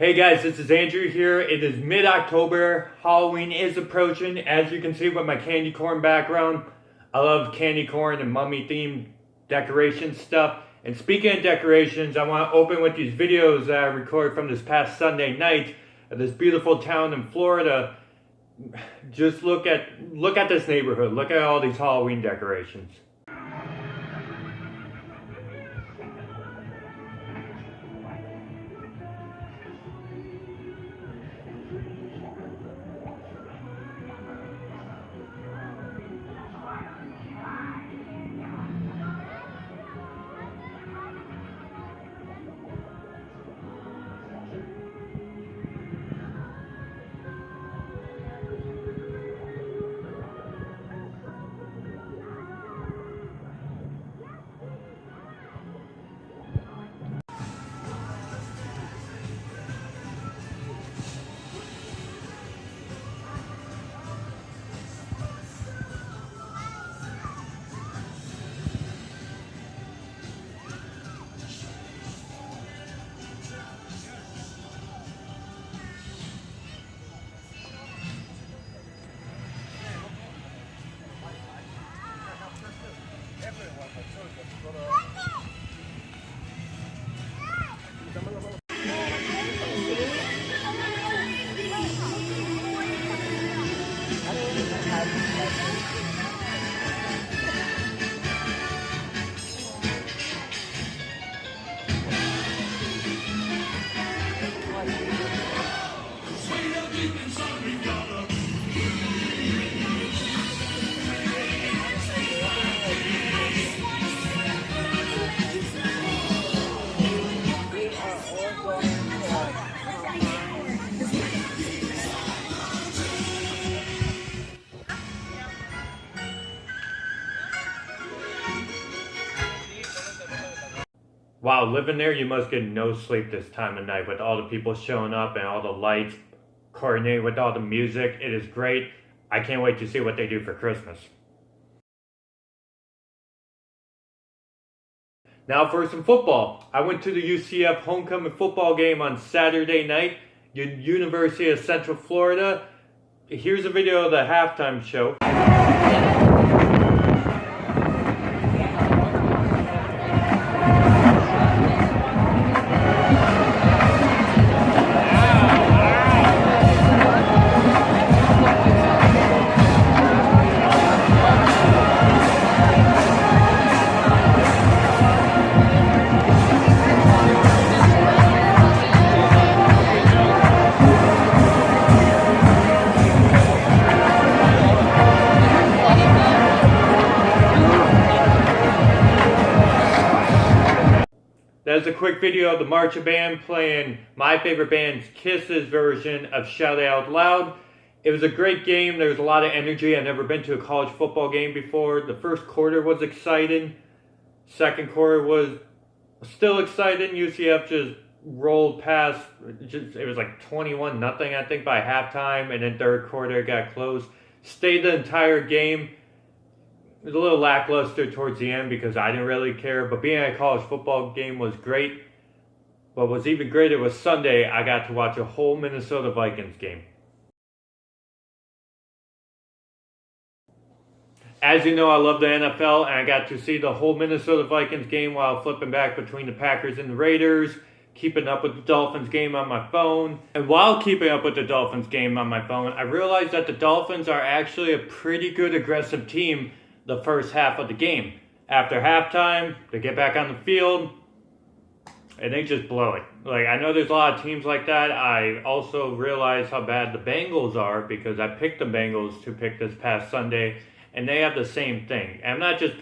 Hey guys, this is Andrew here. It is mid-October. Halloween is approaching. As you can see with my candy corn background, I love candy corn and mummy themed decoration stuff. And speaking of decorations, I want to open with these videos that I recorded from this past Sunday night of this beautiful town in Florida. Just look at this neighborhood. Look at all these Halloween decorations. Wow, living there, you must get no sleep this time of night with all the people showing up and all the lights coordinated with all the music. It is great. I can't wait to see what they do for Christmas. Now for some football. I went to the UCF homecoming football game on Saturday night, University of Central Florida. Here's a video of the halftime show. That's a quick video of the marching band playing my favorite band's Kiss's version of Shout It Out Loud. It was a great game. There was a lot of energy. I've never been to a college football game before. The first quarter was exciting. Second quarter was still exciting. UCF just rolled past. It was like 21-0, I think, by halftime. And then third quarter it got close. Stayed the entire game. It was a little lackluster towards the end because I didn't really care. But being at a college football game was great. But what was even greater was Sunday, I got to watch a whole Minnesota Vikings game. As you know, I love the NFL, and I got to see the whole Minnesota Vikings game while flipping back between the Packers and the Raiders, keeping up with the Dolphins game on my phone. And while keeping up with the Dolphins game on my phone, I realized that the Dolphins are actually a pretty good aggressive team the first half of the game. After halftime, they get back on the field, and they just blow it. Like, I know there's a lot of teams like that. I also realize how bad the Bengals are because I picked the Bengals to pick this past Sunday, and they have the same thing. And I'm not just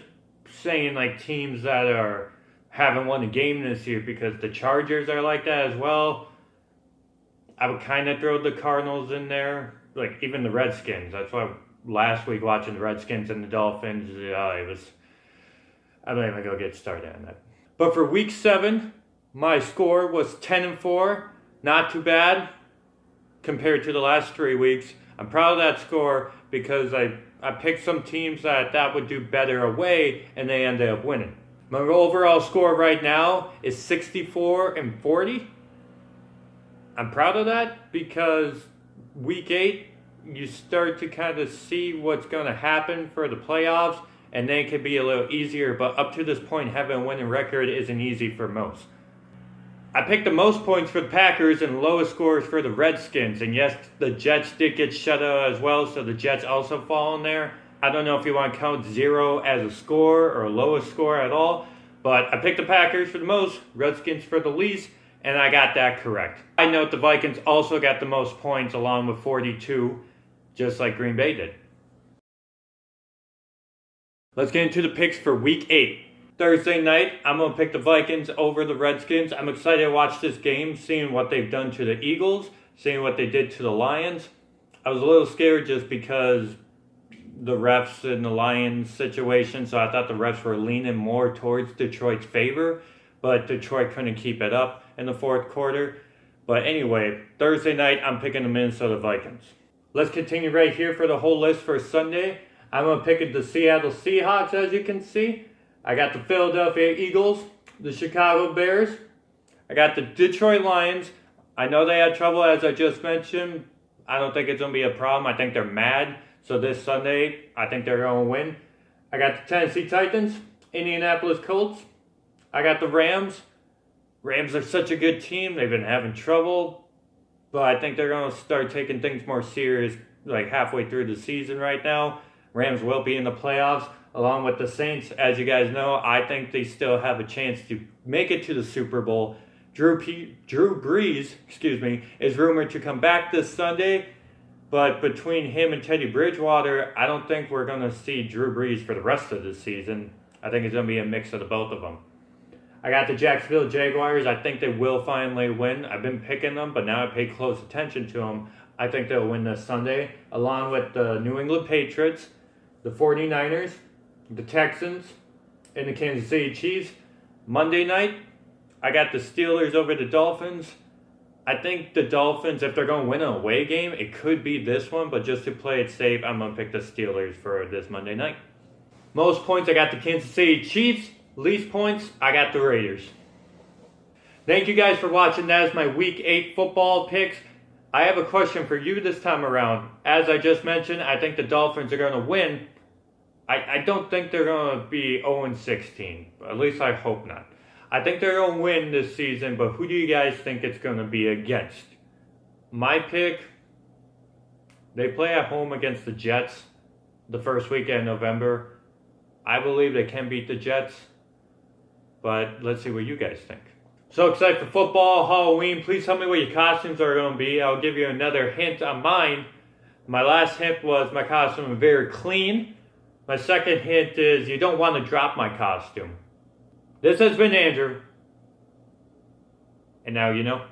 saying like teams that haven't won a game this year because the Chargers are like that as well. I would kind of throw the Cardinals in there, like even the Redskins. That's why last week watching the Redskins and the Dolphins, I'm not even going to get started on that. But for week 7, my score was 10-4. Not too bad compared to the last 3 weeks. I'm proud of that score because I picked some teams that I thought would do better away, and they ended up winning. My overall score right now is 64-40. I'm proud of that because week 8, you start to kind of see what's going to happen for the playoffs, and then it can be a little easier. But up to this point, having a winning record isn't easy for most. I picked the most points for the Packers and the lowest scores for the Redskins. And yes, the Jets did get shut out as well, so the Jets also fall in there. I don't know if you want to count 0 as a score or a lowest score at all, but I picked the Packers for the most, Redskins for the least, and I got that correct. I note the Vikings also got the most points along with 42, just like Green Bay did. Let's get into the picks for Week 8. Thursday night, I'm going to pick the Vikings over the Redskins. I'm excited to watch this game, seeing what they've done to the Eagles, seeing what they did to the Lions. I was a little scared just because the refs in the Lions situation, so I thought the refs were leaning more towards Detroit's favor, but Detroit couldn't keep it up in the fourth quarter. But anyway, Thursday night, I'm picking the Minnesota Vikings. Let's continue right here for the whole list for Sunday. I'm going to pick the Seattle Seahawks, as you can see. I got the Philadelphia Eagles, the Chicago Bears. I got the Detroit Lions. I know they had trouble, as I just mentioned. I don't think it's going to be a problem. I think they're mad. So this Sunday, I think they're going to win. I got the Tennessee Titans, Indianapolis Colts. I got the Rams. Rams are such a good team. They've been having trouble. But I think they're going to start taking things more serious like halfway through the season right now. Rams will be in the playoffs along with the Saints. As you guys know, I think they still have a chance to make it to the Super Bowl. Drew Brees, is rumored to come back this Sunday. But between him and Teddy Bridgewater, I don't think we're going to see Drew Brees for the rest of the season. I think it's going to be a mix of the both of them. I got the Jacksonville Jaguars. I think they will finally win. I've been picking them, but now I pay close attention to them. I think they'll win this Sunday, along with the New England Patriots, the 49ers, the Texans, and the Kansas City Chiefs. Monday night, I got the Steelers over the Dolphins. I think the Dolphins, if they're going to win an away game, it could be this one, but just to play it safe, I'm going to pick the Steelers for this Monday night. Most points, I got the Kansas City Chiefs. Least points, I got the Raiders. Thank you guys for watching. That is my Week 8 football picks. I have a question for you this time around. As I just mentioned, I think the Dolphins are going to win. I don't think they're going to be 0-16. At least I hope not. I think they're going to win this season, but who do you guys think it's going to be against? My pick, they play at home against the Jets the first weekend in November. I believe they can beat the Jets, but let's see what you guys think. So excited for football, Halloween. Please tell me what your costumes are going to be. I'll give you another hint on mine. My last hint was my costume is very clean. My second hint is you don't want to drop my costume. This has been Andrew. And now you know.